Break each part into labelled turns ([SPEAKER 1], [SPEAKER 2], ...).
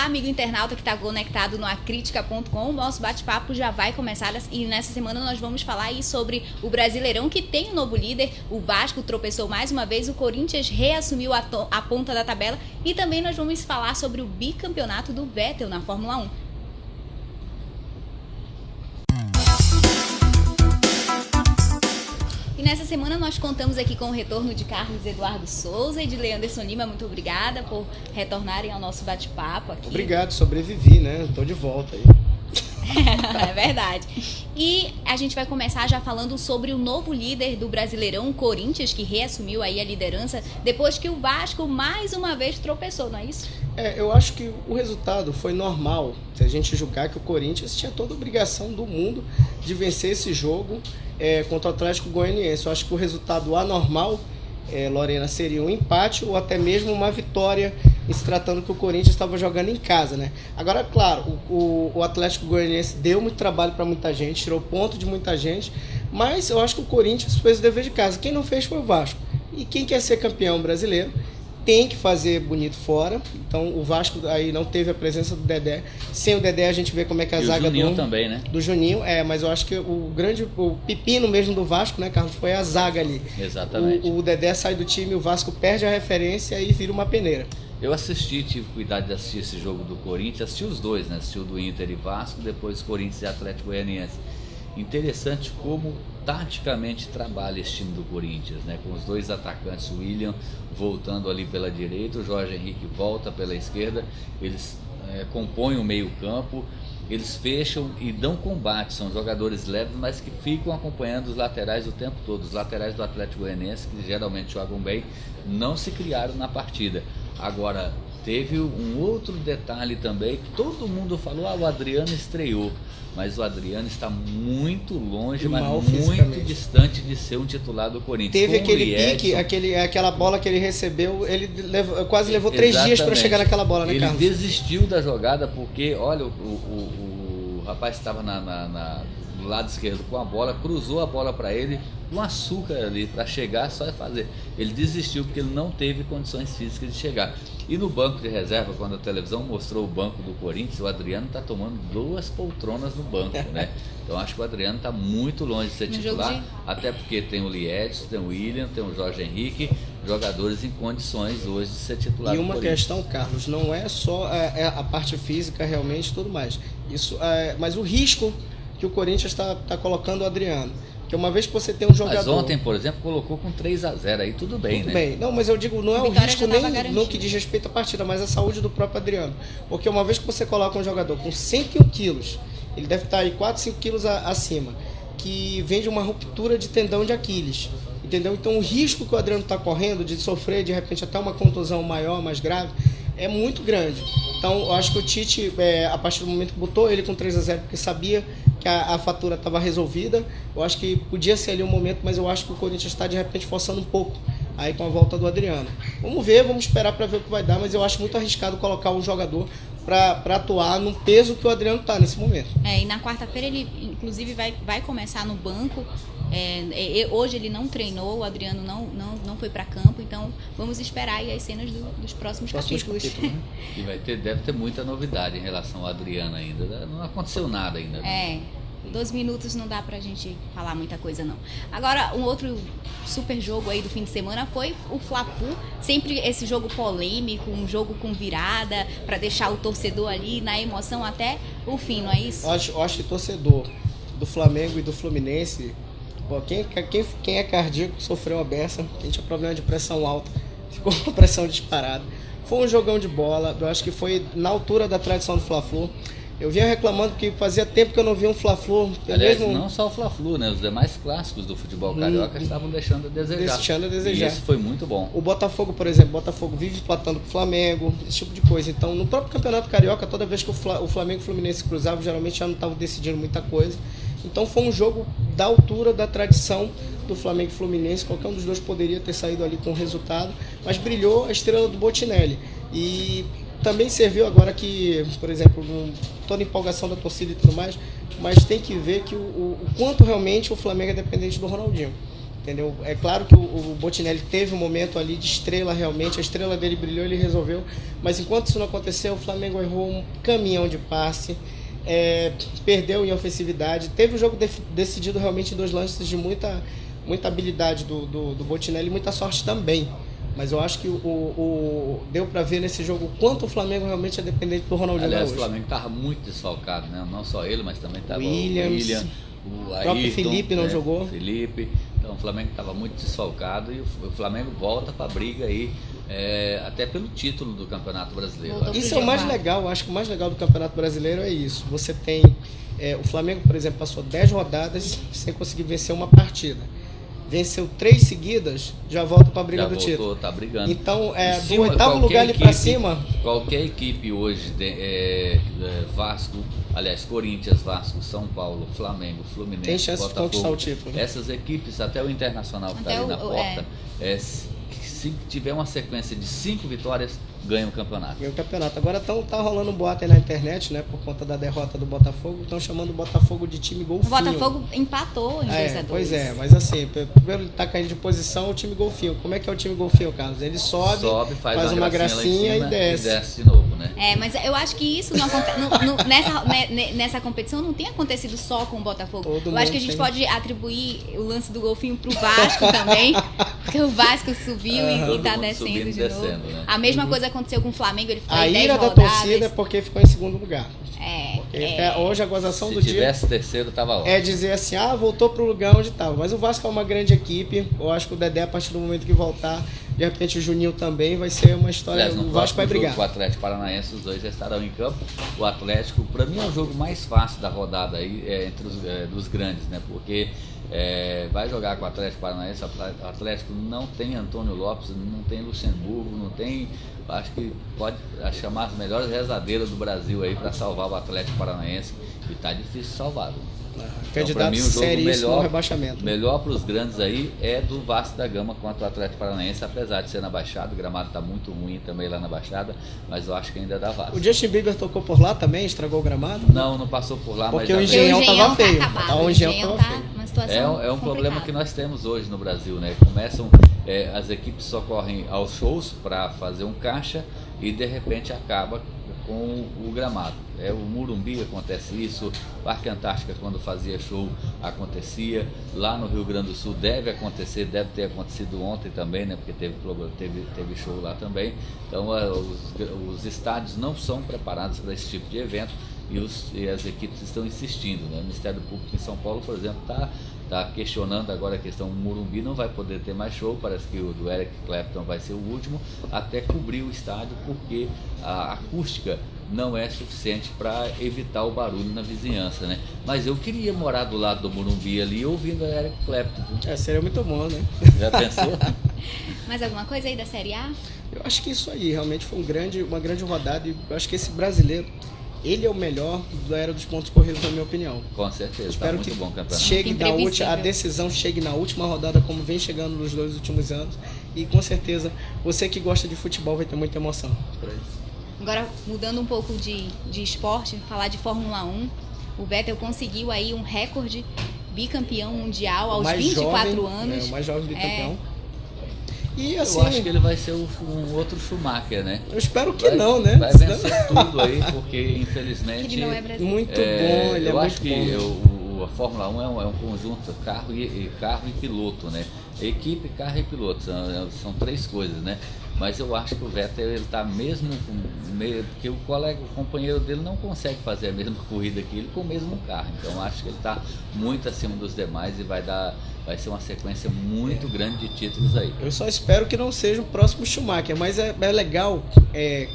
[SPEAKER 1] amigo internauta que está conectado no acritica.com, o nosso bate-papo já vai começar e nessa semana nós vamos falar aí sobre o Brasileirão, que tem um novo líder. O Vasco tropeçou mais uma vez, o Corinthians reassumiu a ponta da tabela e também nós vamos falar sobre o bicampeonato do Vettel na Fórmula 1. E nessa semana nós contamos aqui com o retorno de Carlos Eduardo Souza e de Leanderson Lima. Muito obrigada por retornarem ao nosso bate-papo aqui.
[SPEAKER 2] Obrigado, sobrevivi, né? Estou de volta aí.
[SPEAKER 1] É verdade. E a gente vai começar já falando sobre o novo líder do Brasileirão, o Corinthians, que reassumiu aí a liderança depois que o Vasco mais uma vez tropeçou, não é isso?
[SPEAKER 2] Eu acho que o resultado foi normal, se a gente julgar que o Corinthians tinha toda a obrigação do mundo de vencer esse jogo contra o Atlético Goianiense. Eu acho que o resultado anormal, Lorena, seria um empate ou até mesmo uma vitória, em se tratando que o Corinthians estava jogando em casa, né? Agora, claro, o Atlético Goianiense deu muito trabalho para muita gente, tirou ponto de muita gente, mas eu acho que o Corinthians fez o dever de casa. Quem não fez foi o Vasco. E quem quer ser campeão brasileiro tem que fazer bonito fora. Então o Vasco aí não teve a presença do Dedé. Sem o Dedé a gente vê como é que a zaga
[SPEAKER 3] Juninho também, né?
[SPEAKER 2] Do Juninho, mas eu acho que o pepino mesmo do Vasco, né, Carlos, foi a zaga ali.
[SPEAKER 3] Exatamente.
[SPEAKER 2] O Dedé sai do time, o Vasco perde a referência e vira uma peneira.
[SPEAKER 3] Eu tive cuidado de assistir esse jogo do Corinthians, assisti os dois, né? Assisti o do Inter e Vasco, depois Corinthians e Atlético Goianiense. Interessante como taticamente trabalha esse time do Corinthians, né? Com os dois atacantes, o William voltando ali pela direita, o Jorge Henrique volta pela esquerda, eles compõem o meio campo, eles fecham e dão combate, são jogadores leves, mas que ficam acompanhando os laterais o tempo todo. Os laterais do Atlético Goianiense, que geralmente jogam bem, não se criaram na partida. Agora, teve um outro detalhe também, que todo mundo falou, o Adriano estreou, mas o Adriano está muito longe, mas muito distante de ser um titular do Corinthians.
[SPEAKER 2] Teve aquele pique, aquela bola que ele recebeu, ele quase levou 3 dias para chegar naquela bola, né, Carlos?
[SPEAKER 3] Ele desistiu da jogada porque, olha, o rapaz estava do lado esquerdo com a bola, cruzou a bola para ele, um açúcar ali para chegar, só é fazer. Ele desistiu porque ele não teve condições físicas de chegar. E no banco de reserva, quando a televisão mostrou o banco do Corinthians, o Adriano está tomando 2 poltronas no banco, né? Então acho que o Adriano está muito longe de ser titular, até porque tem o Liedson, tem o William, tem o Jorge Henrique, jogadores em condições hoje de ser titular.
[SPEAKER 2] E uma questão, Carlos, não é só a parte física realmente, tudo mais. Isso, mas o risco que o Corinthians está colocando o Adriano. Porque uma vez que você tem um jogador...
[SPEAKER 3] Mas ontem, por exemplo, colocou com 3-0, aí tudo bem,
[SPEAKER 2] tudo
[SPEAKER 3] né?
[SPEAKER 2] Bem. Não, mas eu digo, não é o risco nem no que diz respeito à partida, mas a saúde do próprio Adriano. Porque uma vez que você coloca um jogador com 101 quilos, ele deve estar aí 4, 5 quilos acima, que vem de uma ruptura de tendão de Aquiles, entendeu? Então o risco que o Adriano está correndo de sofrer, de repente, até uma contusão maior, mais grave, é muito grande. Então eu acho que o Tite, a partir do momento que botou ele com 3-0, porque sabia que a fatura estava resolvida, eu acho que podia ser ali um momento, mas eu acho que o Corinthians está de repente forçando um pouco aí com a volta do Adriano. Vamos ver, vamos esperar para ver o que vai dar, mas eu acho muito arriscado colocar um jogador para atuar no peso que o Adriano está nesse momento.
[SPEAKER 1] E na quarta-feira ele inclusive vai começar no banco. Hoje ele não treinou, o Adriano não foi para campo, então vamos esperar aí as cenas dos próximos capítulos.
[SPEAKER 2] Né?
[SPEAKER 3] E deve ter muita novidade em relação ao Adriano ainda. Não aconteceu nada ainda. Né?
[SPEAKER 1] 2 minutos não dá pra gente falar muita coisa, não. Agora, um outro super jogo aí do fim de semana foi o Fla-Flu. Sempre esse jogo polêmico, um jogo com virada, pra deixar o torcedor ali na emoção até o fim, não é isso?
[SPEAKER 2] Eu acho que torcedor do Flamengo e do Fluminense, quem é cardíaco sofreu uma beça, quem tinha problema de pressão alta, ficou com pressão disparada. Foi um jogão de bola, eu acho que foi na altura da tradição do Fla-Flu. Eu vinha reclamando que fazia tempo que eu não via um Fla-Flu.
[SPEAKER 3] Aliás, não só o Fla-Flu, né? Os demais clássicos do futebol carioca estavam deixando a desejar. E isso foi muito bom.
[SPEAKER 2] O Botafogo, por exemplo, vive empatando com o Flamengo, esse tipo de coisa. Então, no próprio Campeonato Carioca, toda vez que o Flamengo e o Fluminense cruzavam, geralmente já não estavam decidindo muita coisa. Então, foi um jogo da altura da tradição do Flamengo e Fluminense. Qualquer um dos dois poderia ter saído ali com o resultado, mas brilhou a estrela do Botinelli. E também serviu agora que, por exemplo, toda a empolgação da torcida e tudo mais, mas tem que ver que o quanto realmente o Flamengo é dependente do Ronaldinho. entendeu? É claro que o Botinelli teve um momento ali de estrela realmente, a estrela dele brilhou, ele resolveu, mas enquanto isso não aconteceu, o Flamengo errou um caminhão de passe, perdeu em ofensividade, teve o jogo decidido realmente em 2 lances de muita habilidade do Botinelli e muita sorte também. Mas eu acho que deu para ver nesse jogo o quanto o Flamengo realmente é dependente do Ronaldinho.
[SPEAKER 3] Aliás,
[SPEAKER 2] hoje.
[SPEAKER 3] O Flamengo estava muito desfalcado, né? Não só ele, mas também estava o
[SPEAKER 2] William,
[SPEAKER 3] o
[SPEAKER 2] próprio
[SPEAKER 3] Ayrton,
[SPEAKER 2] Felipe não jogou.
[SPEAKER 3] Felipe. Então o Flamengo estava muito desfalcado e o Flamengo volta para a briga aí, até pelo título do Campeonato Brasileiro.
[SPEAKER 2] Isso é o mais legal, eu acho que o mais legal do Campeonato Brasileiro é isso. Você tem, o Flamengo, por exemplo, passou 10 rodadas sem conseguir vencer uma partida. Venceu 3 seguidas, já volta para a briga do título.
[SPEAKER 3] Tá brigando.
[SPEAKER 2] Então, do 8º lugar ali para cima...
[SPEAKER 3] Qualquer equipe hoje, Vasco, aliás, Corinthians, Vasco, São Paulo, Flamengo, Fluminense,
[SPEAKER 2] tem chance
[SPEAKER 3] Botafogo,
[SPEAKER 2] de conquistar o título.
[SPEAKER 3] Essas equipes, até o Internacional que está ali na porta, se tiver uma sequência de 5 vitórias, ganha o campeonato.
[SPEAKER 2] Ganha o campeonato. Agora tá rolando um boato aí na internet, né? Por conta da derrota do Botafogo. Estão chamando o Botafogo de time golfinho.
[SPEAKER 1] O Botafogo empatou em 2-2.
[SPEAKER 2] Pois é, mas assim, primeiro ele tá caindo de posição, o time golfinho. Como é que é o time golfinho, Carlos? Ele sobe faz uma gracinha e desce
[SPEAKER 3] de novo, né?
[SPEAKER 1] Mas eu acho que isso não acontece. Nessa competição não tem acontecido só com o Botafogo. Eu acho que a gente pode atribuir o lance do golfinho pro Vasco também. Porque o Vasco subiu e tá descendo de novo.
[SPEAKER 3] Né?
[SPEAKER 1] A mesma coisa aconteceu com o Flamengo, ele ficou em 10
[SPEAKER 2] rodadas. A ira da torcida é porque ficou em 2º lugar. Hoje a gozação do dia...
[SPEAKER 3] Se tivesse terceiro, tava ótimo.
[SPEAKER 2] É dizer assim, voltou pro lugar onde estava. Mas o Vasco é uma grande equipe. Eu acho que o Dedé, a partir do momento que voltar, de repente o Juninho também, vai ser uma história...
[SPEAKER 3] Aliás,
[SPEAKER 2] o Vasco vai brigar.
[SPEAKER 3] O Atlético Paranaense, os dois já estarão em campo. O Atlético, para mim, é o jogo mais fácil da rodada aí, entre dos grandes, né? Porque vai jogar com o Atlético Paranaense. O Atlético não tem Antônio Lopes, não tem Luxemburgo, não tem... Acho que pode chamar as melhores rezadeiras do Brasil aí para salvar o Atlético Paranaense, e tá difícil salvar.
[SPEAKER 2] Candidato para mim, o jogo melhor, rebaixamento.
[SPEAKER 3] Melhor para os grandes aí é do Vasco da Gama contra o Atlético Paranaense, apesar de ser na Baixada. O gramado está muito ruim também lá na Baixada, mas eu acho que ainda dá Vasco.
[SPEAKER 2] O Justin Bieber tocou por lá também, estragou o gramado?
[SPEAKER 3] Não passou por lá,
[SPEAKER 2] porque mas o Engenhão estava feio.
[SPEAKER 1] O Engenhão estava feio.
[SPEAKER 3] É um problema que nós temos hoje no Brasil, né? Começam, as equipes socorrem aos shows para fazer um caixa e de repente acaba com o gramado. O Morumbi acontece isso, o Parque Antártica, quando fazia show, acontecia. Lá no Rio Grande do Sul deve ter acontecido ontem também, né? Porque teve show lá também. Então os estádios não são preparados para esse tipo de evento e as equipes estão insistindo, né? O Ministério Público em São Paulo, por exemplo, está questionando agora a questão do Morumbi, não vai poder ter mais show, parece que o do Eric Clapton vai ser o último, até cobrir o estádio, porque a acústica não é suficiente para evitar o barulho na vizinhança, né? Mas eu queria morar do lado do Morumbi ali, ouvindo a Eric Clapton.
[SPEAKER 2] Seria muito bom, né?
[SPEAKER 3] Já pensou?
[SPEAKER 1] Mais alguma coisa aí da Série A?
[SPEAKER 2] Eu acho que isso aí, realmente foi uma grande rodada, e eu acho que esse brasileiro, ele é o melhor da era dos pontos corridos, na minha opinião.
[SPEAKER 3] Com certeza,
[SPEAKER 2] espero
[SPEAKER 3] muito
[SPEAKER 2] que
[SPEAKER 3] bom campeonato.
[SPEAKER 2] A decisão chegue na última rodada, como vem chegando nos 2 últimos anos. E com certeza, você que gosta de futebol vai ter muita emoção.
[SPEAKER 1] Agora, mudando um pouco de esporte, falar de Fórmula 1, o Vettel conseguiu aí um recorde bicampeão mundial aos 24 anos.
[SPEAKER 2] O mais jovem bicampeão. E, assim,
[SPEAKER 3] eu acho que ele vai ser um outro Schumacher, né?
[SPEAKER 2] Eu espero que não, né?
[SPEAKER 3] Vai vencer tudo aí, porque infelizmente...
[SPEAKER 1] Ele não é brasileiro.
[SPEAKER 2] Muito bom, ele
[SPEAKER 3] eu
[SPEAKER 2] é
[SPEAKER 3] acho
[SPEAKER 2] muito
[SPEAKER 3] que
[SPEAKER 2] bom.
[SPEAKER 3] A Fórmula 1 é um conjunto, carro e piloto, né? Equipe, carro e piloto, são 3 coisas, né? Mas eu acho que o Vettel, ele tá mesmo porque o companheiro dele não consegue fazer a mesma corrida que ele com o mesmo carro. Então eu acho que ele tá muito acima dos demais e vai ser uma sequência muito grande de títulos aí.
[SPEAKER 2] Eu só espero que não seja o próximo Schumacher, mas é legal,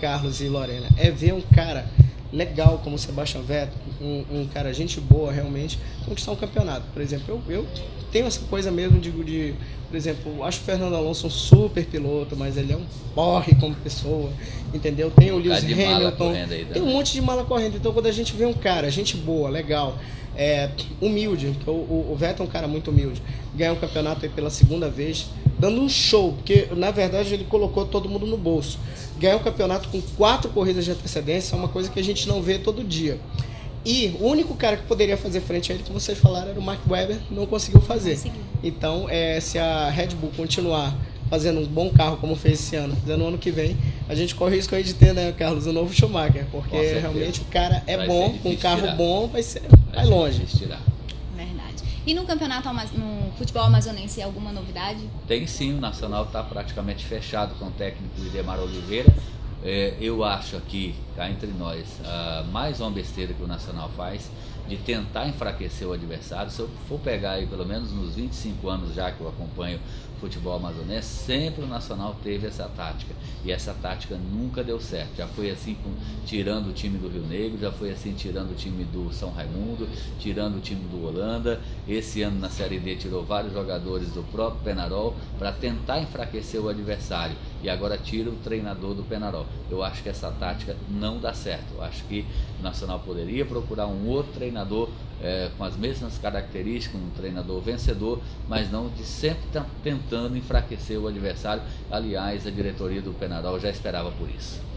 [SPEAKER 2] Carlos e Lorena, ver um cara legal como o Sebastian Vettel, um cara gente boa realmente, conquistar um campeonato. Por exemplo, eu tenho essa coisa mesmo de por exemplo, eu acho o Fernando Alonso um super piloto, mas ele é um porre como pessoa, entendeu? Tem o Lewis Hamilton, tem um monte de mala correndo. Então quando a gente vê um cara, gente boa, legal, humilde, o Vettel é um cara muito humilde, ganhar um campeonato aí pela 2ª vez, dando um show, porque na verdade ele colocou todo mundo no bolso. Ganhar um campeonato com 4 corridas de antecedência é uma coisa que a gente não vê todo dia. E o único cara que poderia fazer frente a ele, como vocês falaram, era o Mark Webber, não conseguiu fazer. Então, se a Red Bull continuar fazendo um bom carro como fez esse ano, fazendo no ano que vem, a gente corre o risco aí de ter, né, Carlos, o novo Schumacher, porque realmente o cara é bom, com um carro bom, vai longe.
[SPEAKER 1] Verdade. E no campeonato, no futebol amazonense, alguma novidade?
[SPEAKER 3] Tem sim, o Nacional está praticamente fechado com o técnico Idemar Oliveira. Eu acho aqui, cá entre nós, mais uma besteira que o Nacional faz, de tentar enfraquecer o adversário. Se eu for pegar aí, pelo menos nos 25 anos já que eu acompanho futebol amazonense, sempre o Nacional teve essa tática, e essa tática nunca deu certo. Já foi assim tirando o time do Rio Negro, já foi assim tirando o time do São Raimundo, tirando o time do Holanda. Esse ano na Série D tirou vários jogadores do próprio Penarol para tentar enfraquecer o adversário, e agora tira o treinador do Penarol. Eu acho que essa tática não dá certo. Eu acho que o Nacional poderia procurar um outro treinador com as mesmas características, um treinador vencedor, mas não de sempre tentando enfraquecer o adversário. Aliás, a diretoria do Penarol já esperava por isso.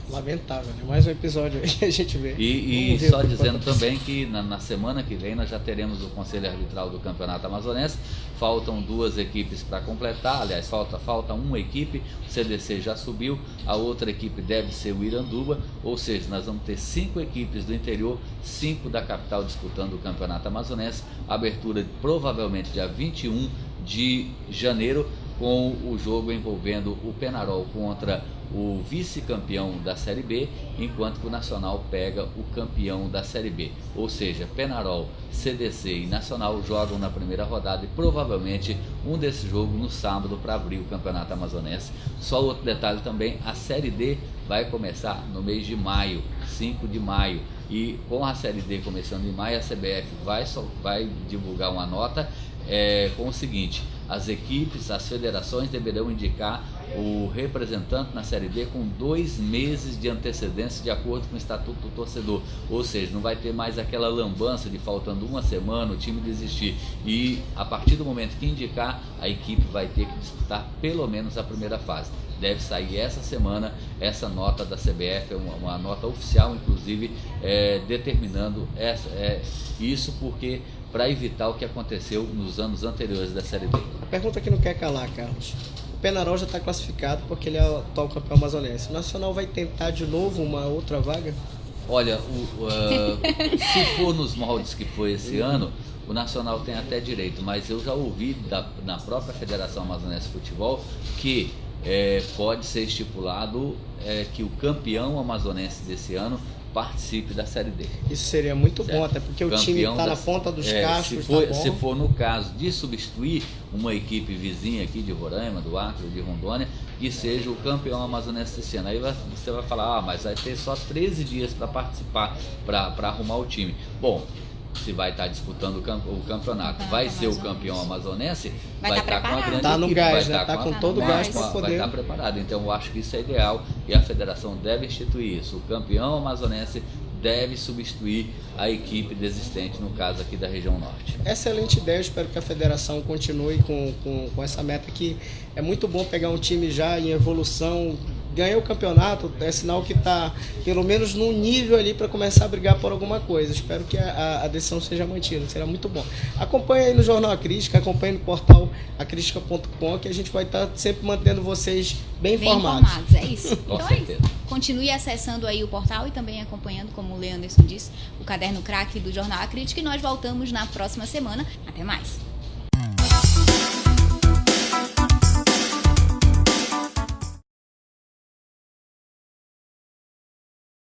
[SPEAKER 2] Lamentável, né? Mais um episódio aí que a gente vê.
[SPEAKER 3] E só dizendo também que na semana que vem nós já teremos o Conselho Arbitral do Campeonato Amazonense. Faltam 2 equipes para completar, aliás, falta uma equipe. O CDC já subiu, a outra equipe deve ser o Iranduba, ou seja, nós vamos ter 5 equipes do interior, 5 da capital disputando o Campeonato Amazonense. Abertura provavelmente dia 21 de janeiro, com o jogo envolvendo o Penarol contra o vice-campeão da Série B, enquanto que o Nacional pega o campeão da Série B. Ou seja, Penarol, CDC e Nacional jogam na primeira rodada, e provavelmente um desses jogos no sábado para abrir o Campeonato Amazonense. Só outro detalhe também, a Série D vai começar no mês de maio, 5 de maio. E com a Série D começando em maio, a CBF vai divulgar uma nota com o seguinte: as equipes, as federações deverão indicar o representante na Série D com 2 meses de antecedência, de acordo com o Estatuto do Torcedor. Ou seja, não vai ter mais aquela lambança de faltando uma semana o time desistir. E a partir do momento que indicar, a equipe vai ter que disputar pelo menos a primeira fase. Deve sair essa semana essa nota da CBF, uma nota oficial, inclusive, determinando isso, porque para evitar o que aconteceu nos anos anteriores da Série D.
[SPEAKER 2] A pergunta que não quer calar, Carlos. O Penarol já está classificado porque ele é o atual campeão amazonense. O Nacional vai tentar de novo uma outra vaga?
[SPEAKER 3] Olha, se for nos moldes que foi esse ano, o Nacional tem até direito, mas eu já ouvi na própria Federação Amazonense de Futebol que pode ser estipulado que o campeão amazonense desse ano participe da Série D.
[SPEAKER 2] Isso seria muito bom, até porque o time está na ponta dos cascos.
[SPEAKER 3] Se for no caso de substituir uma equipe vizinha aqui de Roraima, do Acre, de Rondônia, que seja o campeão amazonense desse ano. Aí você vai falar, mas vai ter só 13 dias para participar, para arrumar o time. Bom, se vai estar disputando o campeonato, vai ser o campeão amazonense, vai estar com a grande
[SPEAKER 2] equipe,
[SPEAKER 3] no
[SPEAKER 2] gás, vai estar com todo o gás para poder.
[SPEAKER 3] Vai estar preparado. Então eu acho que isso é ideal e a federação deve instituir isso. O campeão amazonense deve substituir a equipe desistente, no caso aqui da região norte.
[SPEAKER 2] Excelente ideia, eu espero que a federação continue com essa meta, que é muito bom pegar um time já em evolução, ganhou o campeonato, é sinal que está pelo menos num nível ali para começar a brigar por alguma coisa. Espero que a decisão seja mantida, será muito bom. Acompanhe aí no Jornal A Crítica, acompanhe no portal acrítica.com, que a gente vai estar sempre mantendo vocês bem informados.
[SPEAKER 1] É isso. Então é isso. Continue acessando aí o portal e também acompanhando, como o Leanderson disse, o Caderno Craque do Jornal A Crítica, e nós voltamos na próxima semana. Até mais.